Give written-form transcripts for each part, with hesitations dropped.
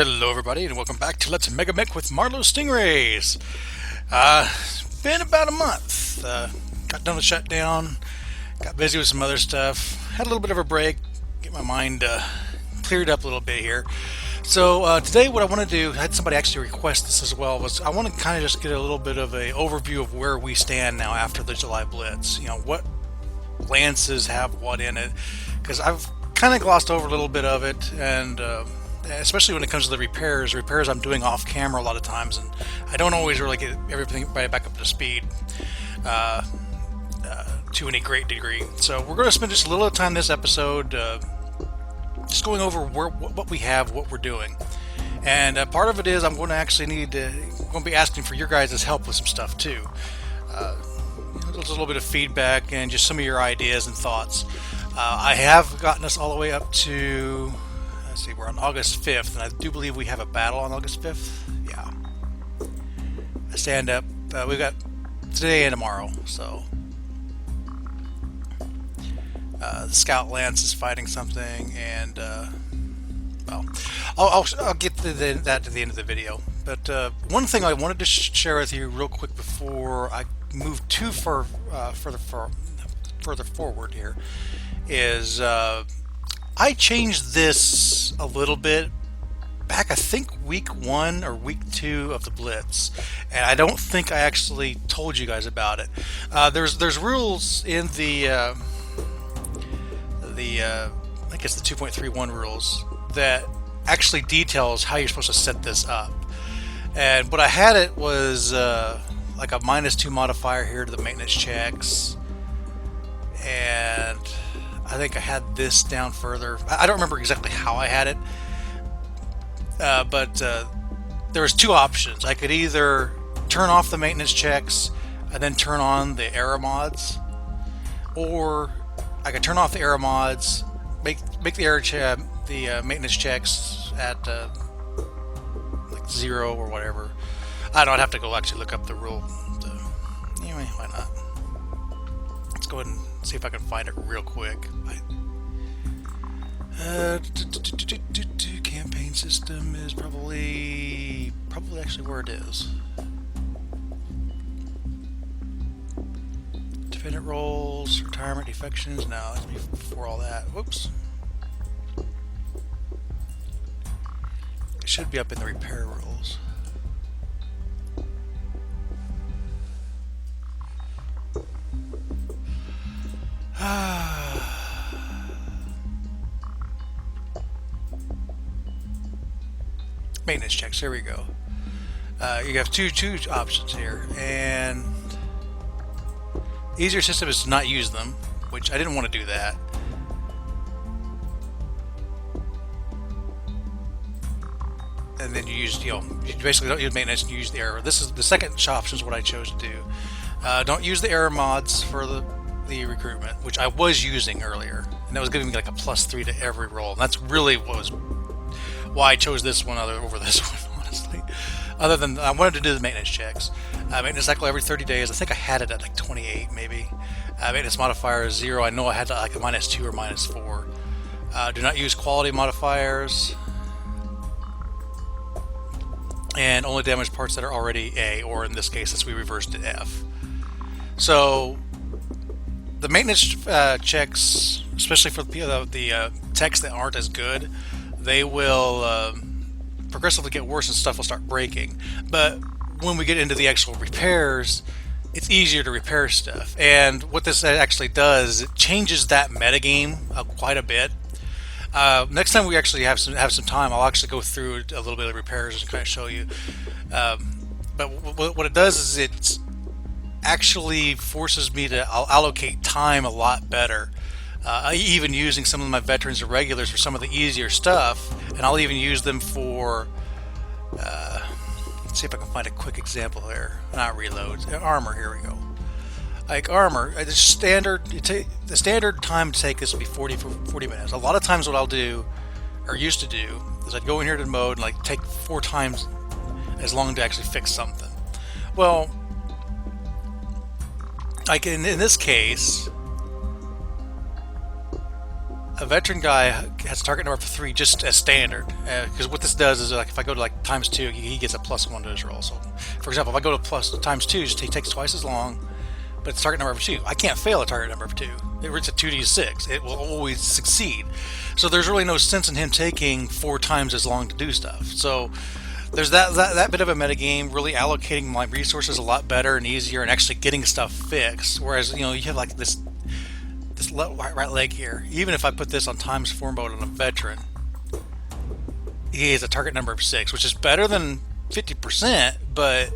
Hello everybody and welcome back to Let's Megamek with Marlow Stingrays. Been about a month. Got done with shutdown, got busy with some other stuff, had a little bit of a break, get my mind cleared up a little bit here. So today what I want to do, I had somebody actually request this as well, was I want to kind of just get a little bit of an overview of where we stand now after the July Blitz. You know, what lances have what in it, because I've kind of glossed over a little bit of it, and especially when it comes to the repairs I'm doing off camera a lot of times, and I don't always really get everything right back up to speed to any great degree. So we're going to spend just a little time this episode just going over what we have, what we're doing, and part of it is I'm going to be asking for your guys' help with some stuff too. There's a little bit of feedback and just some of your ideas and thoughts. I have gotten us all the way up to, let's see, we're on August 5th, and I do believe we have a battle on August 5th. Yeah. I stand up. We've got today and tomorrow, so the Scout Lance is fighting something, and well, I'll get to that to the end of the video. But one thing I wanted to share with you real quick before I move too further forward here is I changed this a little bit back, I think week 1 or week 2 of the Blitz, and I don't think I actually told you guys about it. There's rules in the I guess the 2.31 rules that actually details how you're supposed to set this up. And what I had it was like a -2 modifier here to the maintenance checks, and I think I had this down further. I don't remember exactly how I had it, but there was 2 options. I could either turn off the maintenance checks and then turn on the error mods, or I could turn off the error mods, make the maintenance checks at like 0 or whatever. I don't have to go actually look up the rule. Anyway, why not? Let's go ahead and see if I can find it real quick. Campaign system is probably actually where it is. Defendant roles, retirement, defections. No, that's before all that. Whoops. It should be up in the repair rules. Maintenance checks, here we go. You have two options here, and the easier system is to not use them, which I didn't want to do that. And then you basically don't use maintenance, you use the error. This is the second option, is what I chose to do. Don't use the error mods for the recruitment, which I was using earlier, and that was giving me like a +3 to every roll. And that's really why I chose this one over this one, honestly. Other than I wanted to do the maintenance checks. Maintenance cycle every 30 days. I think I had it at like 28 maybe. Maintenance modifier is 0. I know I had like a -2 or -4. Do not use quality modifiers, and only damage parts that are already A, or in this case, since we reversed to F. So the maintenance checks, especially for the techs that aren't as good, they will progressively get worse and stuff will start breaking. But when we get into the actual repairs, it's easier to repair stuff. And what this actually does, it changes that metagame quite a bit. Next time we actually have some time, I'll actually go through a little bit of repairs and kind of show you. But what it does is it actually forces me to allocate time a lot better. Even using some of my veterans or regulars for some of the easier stuff, and I'll even use them for let's see if I can find a quick example here. Not reloads, armor. Here we go. Like armor, the standard time to take this would be 40 minutes. A lot of times what I'll do, or used to do, is I'd go in here to mode and like take 4 times as long to actually fix something. Well, like in this case, a veteran guy has a target number of 3 just as standard. Because what this does is, like, if I go to like ×2, he gets a +1 to his roll. So, for example, if I go to ×2, he takes twice as long, but it's target number of 2. I can't fail a target number of 2. It's a 2d6. It will always succeed. So there's really no sense in him taking 4 times as long to do stuff. So there's that bit of a metagame, really allocating my resources a lot better and easier, and actually getting stuff fixed. Whereas, you have like this right leg here. Even if I put this on ×4 mode on a veteran, he has a target number of 6, which is better than 50%, but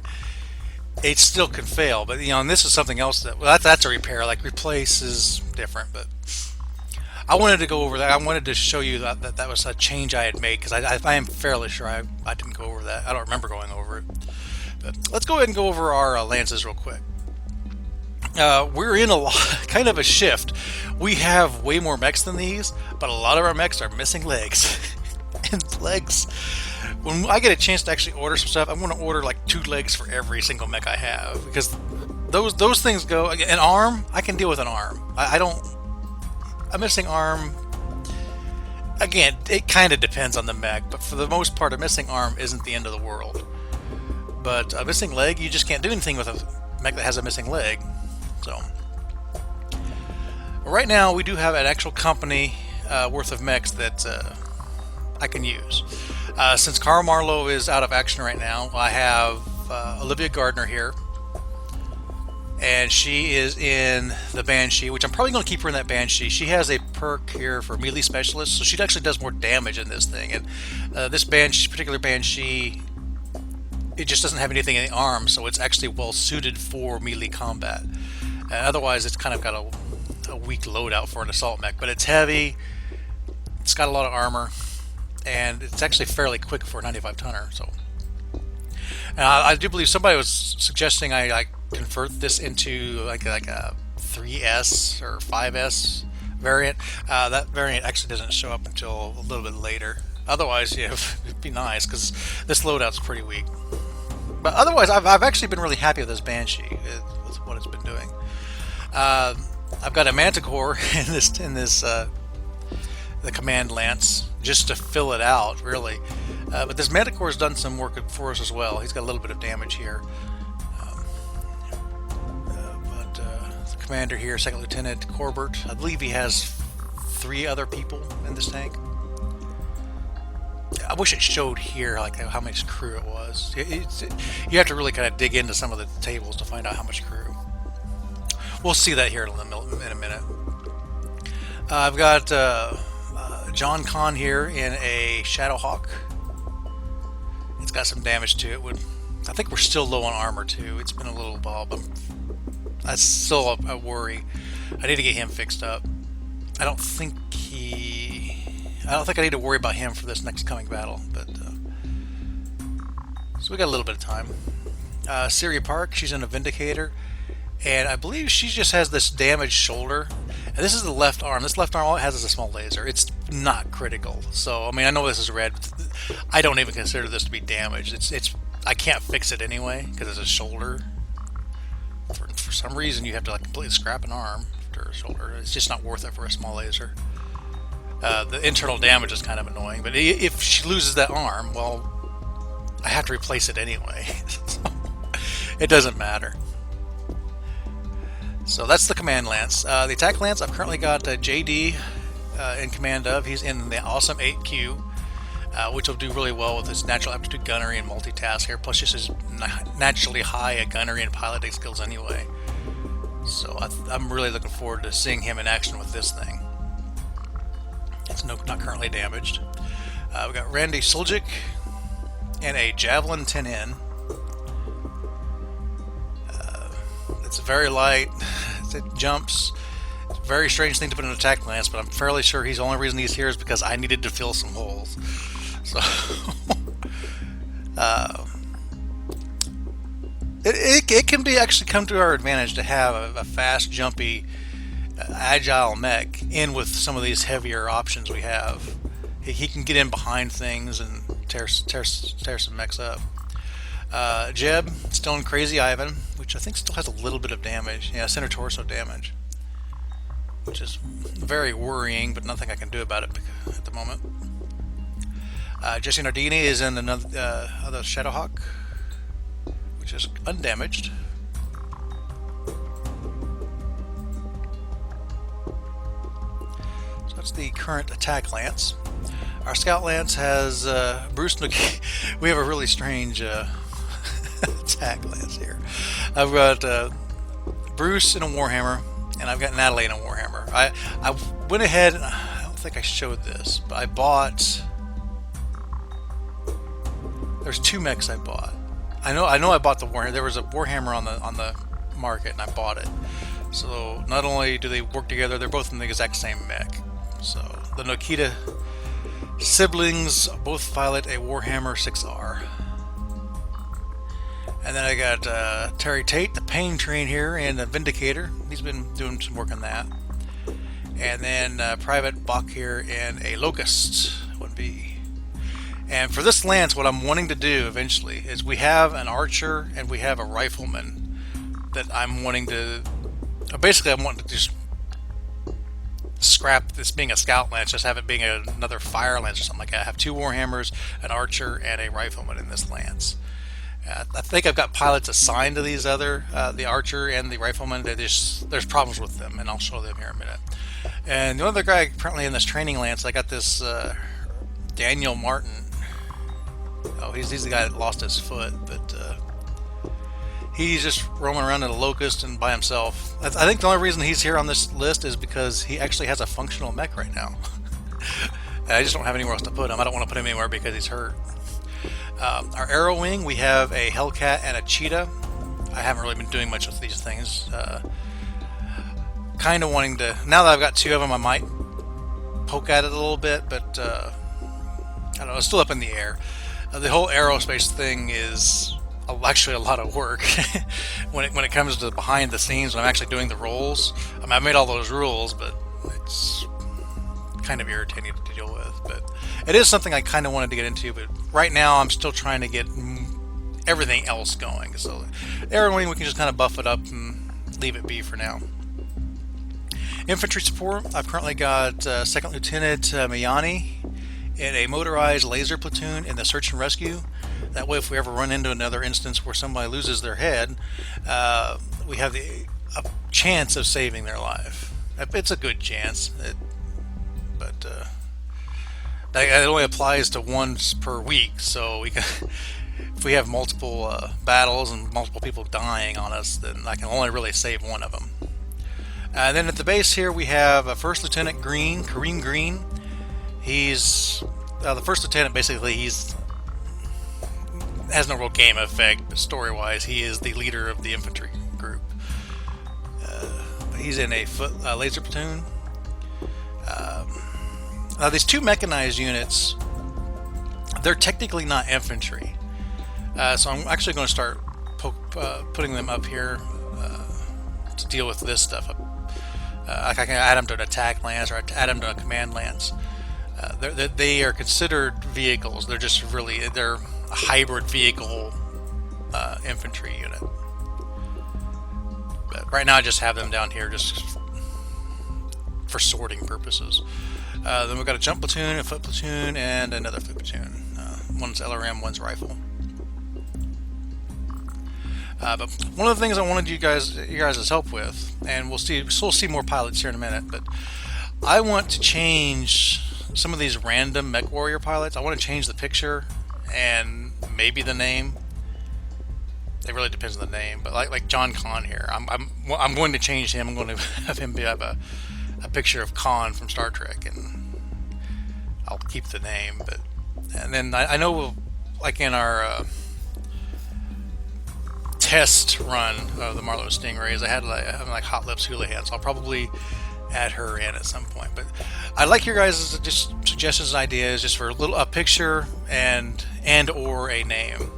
it still can fail. But and this is something else that's a repair. Like, replace is different, but I wanted to go over that. I wanted to show you that was a change I had made, because I am fairly sure I didn't go over that. I don't remember going over it. But let's go ahead and go over our lances real quick. We're in kind of a shift. We have way more mechs than these, but a lot of our mechs are missing legs. And legs, when I get a chance to actually order some stuff, I'm going to order like 2 legs for every single mech I have, because those things go. An arm, I can deal with an arm. A missing arm, again, it kind of depends on the mech, but for the most part, a missing arm isn't the end of the world. But a missing leg, you just can't do anything with a mech that has a missing leg. So right now we do have an actual company worth of mechs that I can use. Since Carl Marlow is out of action right now, I have Olivia Gardner here, and she is in the Banshee, which I'm probably going to keep her in that Banshee. She has a perk here for melee specialist, so she actually does more damage in this thing. And this particular Banshee, it just doesn't have anything in the arm, so it's actually well suited for melee combat. Otherwise, it's kind of got a weak loadout for an assault mech, but it's heavy, it's got a lot of armor, and it's actually fairly quick for a 95-tonner. So, I do believe somebody was suggesting I convert this into like a 3S or 5S variant. That variant actually doesn't show up until a little bit later. Otherwise, yeah, it'd be nice, because this loadout's pretty weak. But otherwise, I've actually been really happy with this Banshee, with what it's been doing. I've got a Manticore in this the command lance, just to fill it out, really. But this Manticore's done some work for us as well. He's got a little bit of damage here. But the commander here, Second Lieutenant Corbett, I believe he has 3 other people in this tank. I wish it showed here like how much crew it was. You have to really kind of dig into some of the tables to find out how much crew. We'll see that here in a minute. I've got John Kahn here in a Shadowhawk. It's got some damage to it. I think we're still low on armor too. It's been a little while, but that's still a worry. I need to get him fixed up. I don't think I need to worry about him for this next coming battle, but so we got a little bit of time. Siri Park, she's in a Vindicator, and I believe she just has this damaged shoulder, and this is the left arm. This left arm, all it has is a small laser. It's not critical, so I mean, I know this is red. I don't even consider this to be damaged. I can't fix it anyway because it's a shoulder. For some reason, you have to like completely scrap an arm after a shoulder. It's just not worth it for a small laser. The internal damage is kind of annoying, but if she loses that arm, well, I have to replace it anyway. So it doesn't matter. So that's the command lance. The attack lance, I've currently got JD in command of. He's in the awesome 8Q, which will do really well with his natural aptitude gunnery and multitasker, plus just his naturally high gunnery and piloting skills anyway. So I'm really looking forward to seeing him in action with this thing. It's not currently damaged. We've got Randy Suljic and a Javelin 10N. It's very light. It jumps. It's a very strange thing to put in an attack lance, but I'm fairly sure the only reason he's here is because I needed to fill some holes. So it can be actually come to our advantage to have a fast, jumpy, agile mech in with some of these heavier options we have. He can get in behind things and tear some mechs up. Jeb, still in Crazy Ivan, which I think still has a little bit of damage. Yeah, center torso damage. which is very worrying, but nothing I can do about it at the moment. Jesse Nardini is in another other Shadowhawk, which is undamaged. So that's the current attack lance. Our scout lance has Bruce Nookie. We have a really strange attack lance here. I've got Bruce in a Warhammer, and I've got Natalie in a Warhammer. I went ahead, and I don't think I showed this, but I bought. There's 2 mechs I bought. I know I bought the Warhammer. There was a Warhammer on the market, and I bought it. So not only do they work together, they're both in the exact same mech. So the Nokita siblings both pilot a Warhammer 6R. And then I got Terry Tate, the Pain Train here, and the Vindicator. He's been doing some work on that. And then Private Bach here and a Locust 1B. And for this lance, what I'm wanting to do eventually is we have an archer and we have a rifleman that I'm wanting to... Basically, I'm wanting to just scrap this being a scout lance, just have it being another fire lance or something like that. I have 2 Warhammers, an archer, and a rifleman in this lance. I think I've got pilots assigned to these other, the archer and the rifleman. There's problems with them, and I'll show them here in a minute. And the other guy apparently in this training lance, I got this Daniel Martin. Oh, he's the guy that lost his foot, but he's just roaming around in a Locust and by himself. I think the only reason he's here on this list is because he actually has a functional mech right now. I just don't have anywhere else to put him. I don't want to put him anywhere because he's hurt. Our Arrow Wing, we have a Hellcat and a Cheetah. I haven't really been doing much with these things. Kind of wanting to... Now that I've got 2 of them, I might poke at it a little bit, but I don't know, it's still up in the air. The whole aerospace thing is actually a lot of work when it comes to behind the scenes when I'm actually doing the rolls. I mean, I made all those rules, but it's kind of irritating to deal with. But it is something I kind of wanted to get into, but right now I'm still trying to get everything else going. So Arrow Wing, we can just kind of buff it up and leave it be for now. Infantry support, I've currently got 2nd Lieutenant Mayani in a motorized laser platoon in the search and rescue. That way, if we ever run into another instance where somebody loses their head, we have a chance of saving their life. It's a good chance, but it only applies to once per week. So we can, if we have multiple battles and multiple people dying on us, then I can only really save one of them. And then at the base here, we have a 1st Lieutenant Green, Kareem Green. He's the 1st Lieutenant. Basically, has no real game effect, but story-wise, he is the leader of the infantry group. He's in a foot laser platoon. Now, these 2 mechanized units, they're technically not infantry, so I'm actually going to start putting them up here to deal with this stuff. I can add them to an attack lance or add them to a command lance. They are considered vehicles. They're just they're a hybrid vehicle infantry unit. But right now I just have them down here just for sorting purposes. Then we've got a jump platoon, a foot platoon, and another foot platoon. One's LRM, one's rifle. But one of the things I wanted you guys' help with, and we'll see more pilots here in a minute, but I want to change some of these random Mech Warrior pilots. I want to change the picture and maybe the name. It really depends on the name, but like John Khan here, I'm going to change him. I'm going to have him have a picture of Khan from Star Trek, and I'll keep the name. And then I know, like in our test run of the Marlow Stingrays, I had like Hot Lips Houlihan, so I'll probably add her in at some point. But I'd like your guys' just suggestions and ideas just for a picture and or a name.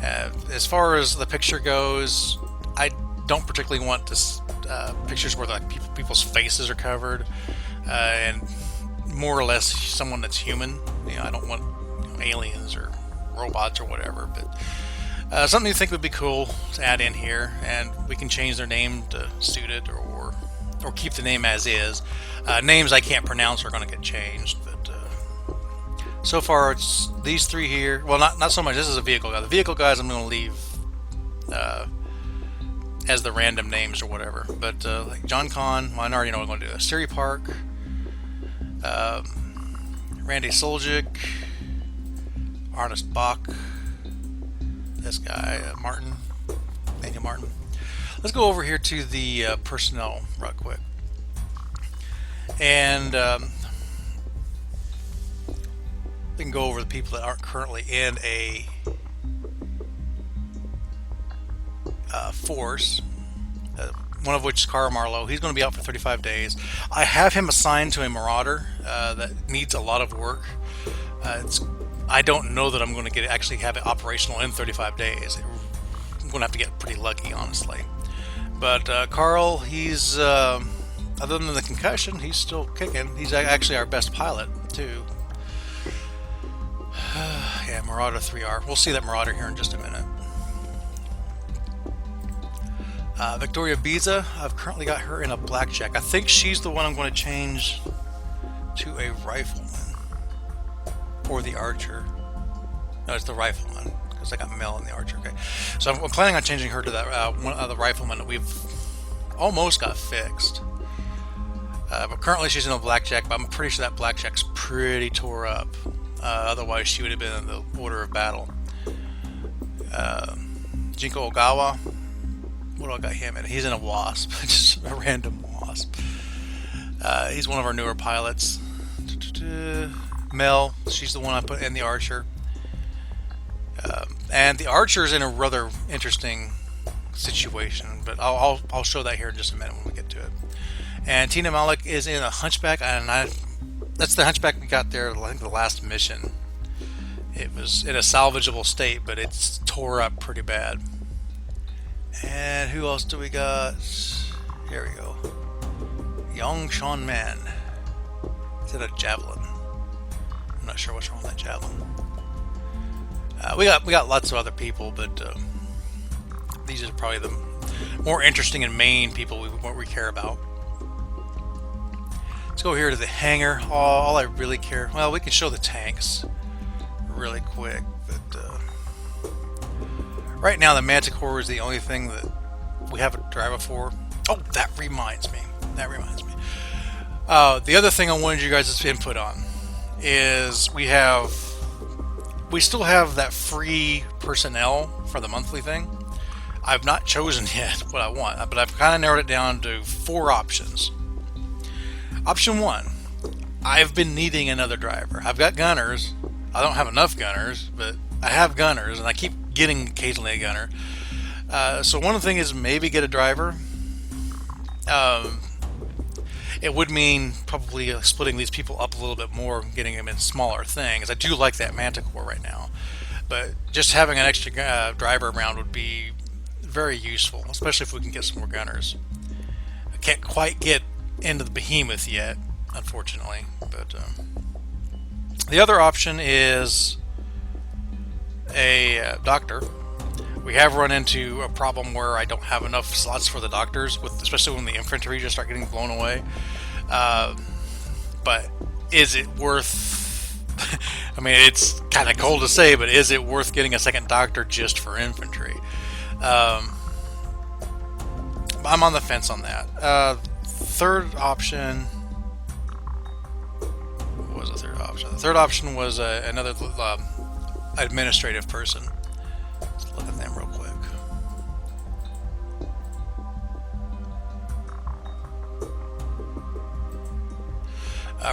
As far as the picture goes, I don't particularly want this pictures where like people's faces are covered and more or less someone that's human. I don't want aliens or robots or whatever, but something you think would be cool to add in here, and we can change their name to suit it or or keep the name as is. Names I can't pronounce are going to get changed, but so far it's these three here. Well, not so much. This is a vehicle guy. The vehicle guys I'm going to leave as the random names or whatever. But like John Con, well, I already know what I'm going to do. Siri Park, Randy Soljic, Ernest Bach, this guy Martin, Daniel Martin. Let's go over here to the personnel real quick, and we can go over the people that aren't currently in a force. One of which is Carl Marlow. He's going to be out for 35 days. I have him assigned to a Marauder that needs a lot of work. I don't know that I'm going to actually have it operational in 35 days. I'm going to have to get pretty lucky, honestly. But Carl, he's other than the concussion, he's still kicking. He's actually our best pilot too. Yeah, Marauder 3R. We'll see that Marauder here in just a minute. Victoria Biza, I've currently got her in a blackjack. I think she's the one I'm going to change to a rifleman. Or the archer. No, it's the rifleman, because I got Mel in the archer. Okay, so I'm planning on changing her to that one of the rifleman that we've almost got fixed. But currently she's in a blackjack, but I'm pretty sure that blackjack's pretty tore up. Otherwise she would have been in the order of battle. Jinko Ogawa, what do I got him in? He's in a wasp, just a random wasp. He's one of our newer pilots. Mel, she's the one I put in the archer. And the archer's in a rather interesting situation, but I'll show that here in just a minute when we get to it. And Tina Malik is in a hunchback, and that's the hunchback we got there, I think, the last mission. It was in a salvageable state, but it's tore up pretty bad. And who else do we got? Here we go. Young Sean Man. He's in a javelin. I'm not sure what's wrong with that javelin. We got lots of other people, but these are probably the more interesting and main people we care about. Let's go here to the hangar. All I really care... Well, we can show the tanks really quick, but right now the Manticore is the only thing that we have a driver for. Oh, that reminds me. The other thing I wanted you guys' input on is we still have that free personnel for the monthly thing. I've not chosen yet what I want, but I've kind of narrowed it down to 4 options. Option 1, I've been needing another driver. I've got gunners. I don't have enough gunners, but I have gunners, and I keep getting occasionally a gunner. So one of the things is maybe get a driver. It would mean probably splitting these people up a little bit more, getting them in smaller things. I do like that Manticore right now, but just having an extra driver around would be very useful, especially if we can get some more gunners. I can't quite get into the behemoth yet, unfortunately, but the other option is a doctor. We have run into a problem where I don't have enough slots for the doctors, especially when the infantry just start getting blown away. But is it worth... I mean, it's kind of cold to say, but is it worth getting a second doctor just for infantry? I'm on the fence on that. Third option... What was the third option? The third option was another administrative person. Let's look at them real quick.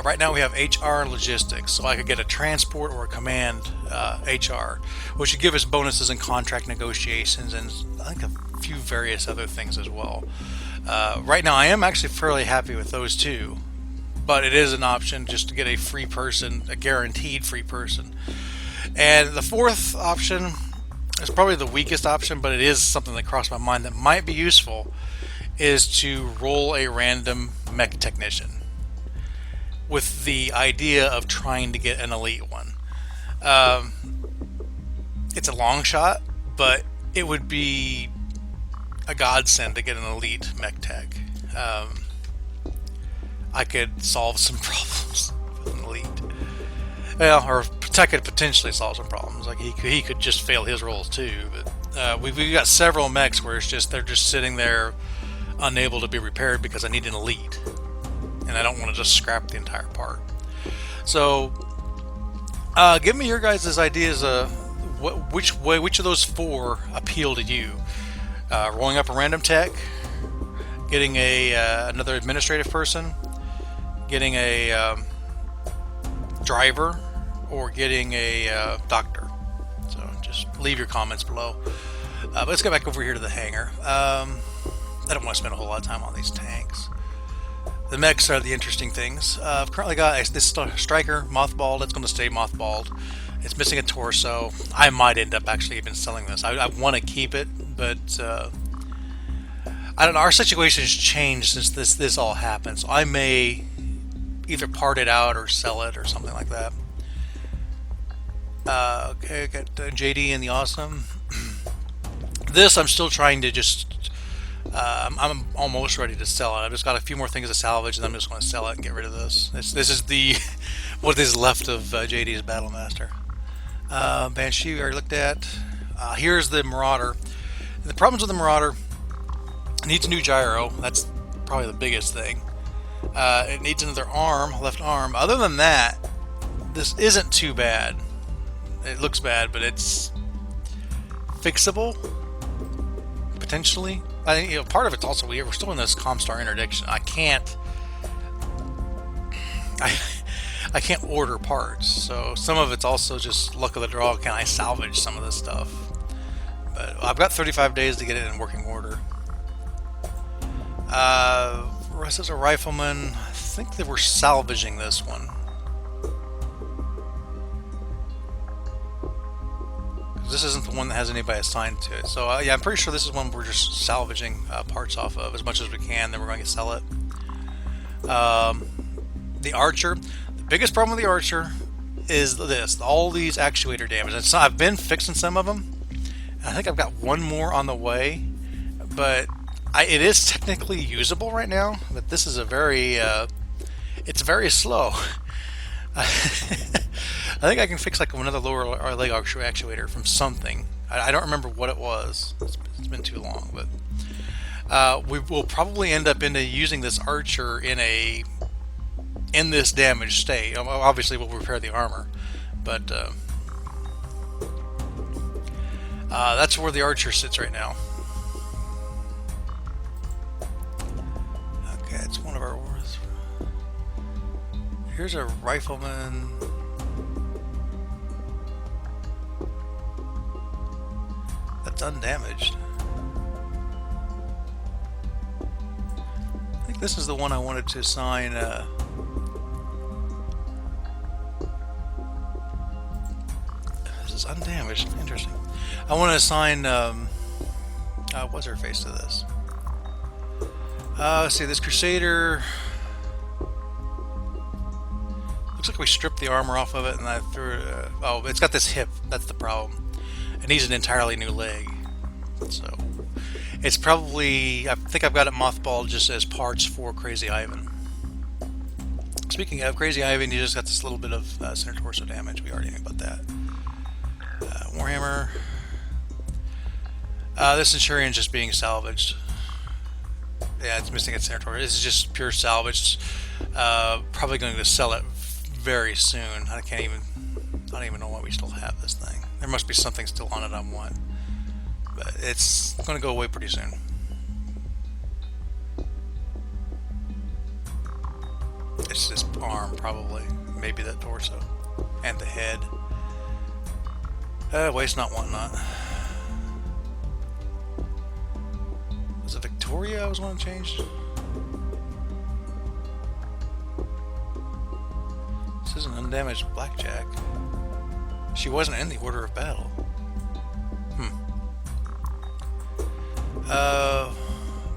Right now we have HR and logistics, so I could get a transport or a command HR, which would give us bonuses in contract negotiations and I think a few various other things as well. Right now I am actually fairly happy with those two, but it is an option just to get a free person, a guaranteed free person. And the fourth option is probably the weakest option, but it is something that crossed my mind that might be useful, is to roll a random mech technician with the idea of trying to get an elite one. It's a long shot, but it would be a godsend to get an elite mech tech. I could solve some problems with an elite. Well, or I could potentially solve some problems. Like he could just fail his rolls too. But we've got several mechs where it's just they're just sitting there, unable to be repaired because I need an elite, and I don't want to just scrap the entire part. So, give me your guys' ideas. Which of those four appeal to you? Rolling up a random tech, getting another administrative person, getting a driver, or getting a doctor. So just leave your comments below. But let's get back over here to the hangar. I don't want to spend a whole lot of time on these tanks. The mechs are the interesting things. I've currently got this striker mothballed. It's going to stay mothballed. It's missing a torso. I might end up actually even selling this. I want to keep it, but I don't know. Our situation has changed since this all happened. So I may either part it out or sell it or something like that. Okay, I got JD and the Awesome. This I'm still trying to just. I'm almost ready to sell it. I've just got a few more things to salvage, and I'm just going to sell it and get rid of this. This is the what is left of JD's Battlemaster. Banshee we already looked at. Here's the Marauder. The problems with the Marauder: it needs a new gyro. That's probably the biggest thing. It needs another arm, left arm. Other than that, this isn't too bad. It looks bad, but it's fixable potentially. I think part of it's also we're still in this Comstar interdiction. I can't order parts, so some of it's also just luck of the draw. Can I salvage some of this stuff? But I've got 35 days to get it in working order. Rest is a rifleman. I think that we're salvaging this one. This isn't the one that has anybody assigned to it. So yeah, I'm pretty sure this is one we're just salvaging parts off of as much as we can. Then we're going to sell it. The Archer. The biggest problem with the Archer is this: all these actuator damage. And so I've been fixing some of them. I think I've got one more on the way, but it is technically usable right now. But this is a very it's very slow. I think I can fix like another lower leg actuator from something. I don't remember what it was. It's been too long, but we will probably end up into using this Archer in this damaged state. Obviously, we'll repair the armor, but that's where the Archer sits right now. Okay, it's one of our wars. Here's a rifleman. That's undamaged. I think this is the one I wanted to assign. This is undamaged. Interesting. I want to assign. What's her face to this? Let's see. This Crusader. Looks like we stripped the armor off of it, and I threw it. Oh, it's got this hip. That's the problem. It needs an entirely new leg. So it's probably, I think I've got it mothballed just as parts for Crazy Ivan. Speaking of Crazy Ivan, you just got this little bit of center torso damage. We already knew about that. Warhammer. This Centurion's just being salvaged. Yeah, it's missing its center torso. This is just pure salvage. Probably going to sell it very soon. I don't even know why we still have this thing. There must be something still on it I want. But it's going to go away pretty soon. It's this arm, probably. Maybe that torso. And the head. Waste not, want not. Was it Victoria I was wanting to change? This is an undamaged blackjack. She wasn't in the order of battle.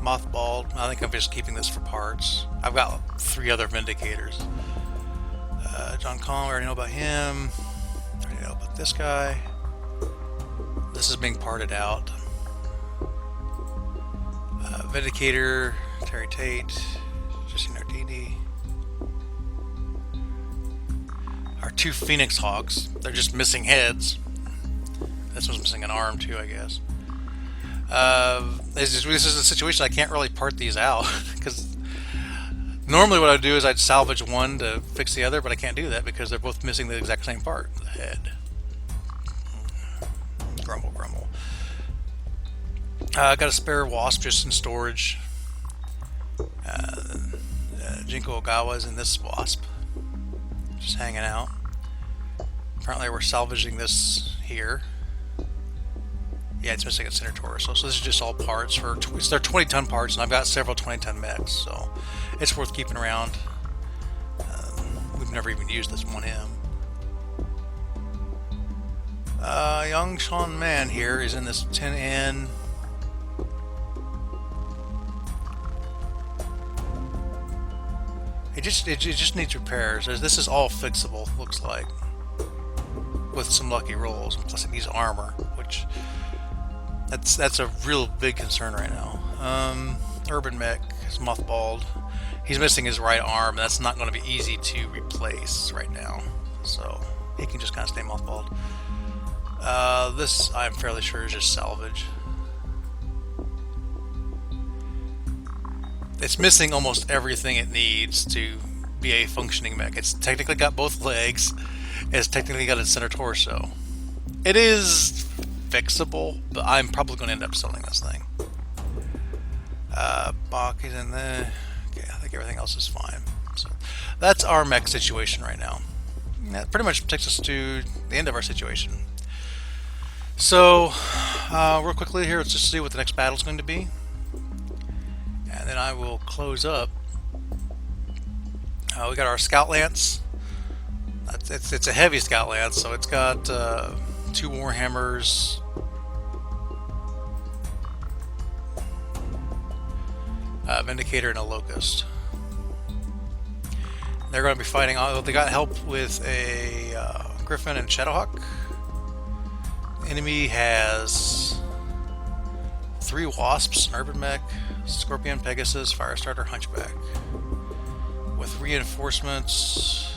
Mothballed. I think I'm just keeping this for parts. I've got 3 other Vindicators. John Collin, we already know about him. I already know about this guy. This is being parted out. Vindicator, Terry Tate, Jesse Nardini. our 2 Phoenix Hawks. They're just missing heads. This one's missing an arm too, I guess. This is a situation I can't really part these out because normally what I'd do is I'd salvage one to fix the other, but I can't do that because they're both missing the exact same part, the head. Grumble, grumble. I got a spare wasp just in storage. Jinko Ogawa's in this wasp, just hanging out. Apparently we're salvaging this here. Yeah, it's missing a center torso. So this is just all parts for. They're 20-ton parts, and I've got several 20-ton mechs, so it's worth keeping around. We've never even used this one him. Young Sean Man here is in this 10N. It just needs repairs. This is all fixable, looks like, with some lucky rolls. Plus it needs armor, which that's a real big concern right now. Urban Mech is mothballed. He's missing his right arm. And that's not going to be easy to replace right now, so he can just kind of stay mothballed. This I'm fairly sure is just salvage. It's missing almost everything it needs to be a functioning mech. It's technically got both legs. It's technically got a center torso. It is fixable, but I'm probably going to end up selling this thing. Bach is in there. Okay, I think everything else is fine. So that's our mech situation right now. That pretty much takes us to the end of our situation. So, real quickly here, let's just see what the next battle is going to be. And then I will close up. We got our Scout Lance. It's a heavy Scout Lance, so it's got 2 Warhammers, Vindicator, and a Locust. They're going to be fighting. They got help with a Griffin and Shadowhawk. The enemy has 3 Wasps, an Urban Mech, Scorpion, Pegasus, Firestarter, Hunchback. With reinforcements,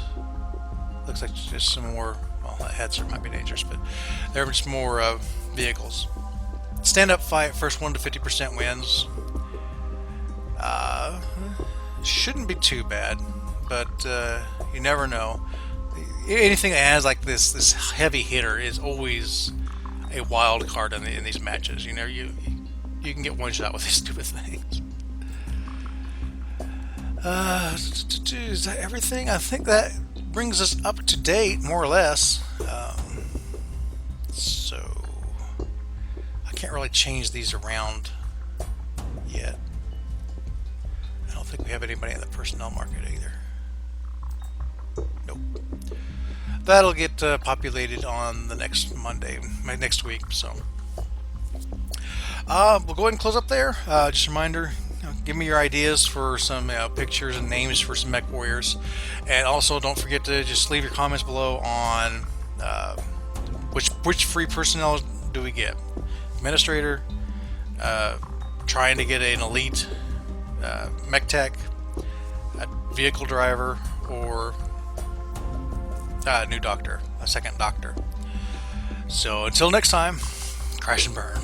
looks like just some more. Well, that headser might be dangerous, but there are just more vehicles. Stand-up fight, first 1 to 50% wins. Shouldn't be too bad, but you never know. Anything that has like this heavy hitter is always a wild card in these matches. You know, you can get one shot with these stupid things. Is that everything? I think that brings us up to date, more or less. So I can't really change these around yet. I don't think we have anybody in the personnel market either. Nope. That'll get populated on the next Monday, next week. So we'll go ahead and close up there. Just a reminder. Give me your ideas for some pictures and names for some mech warriors, and also don't forget to just leave your comments below on which free personnel do we get. Administrator, trying to get an elite mech tech, a vehicle driver, or a new doctor, a second doctor. So until next time, crash and burn.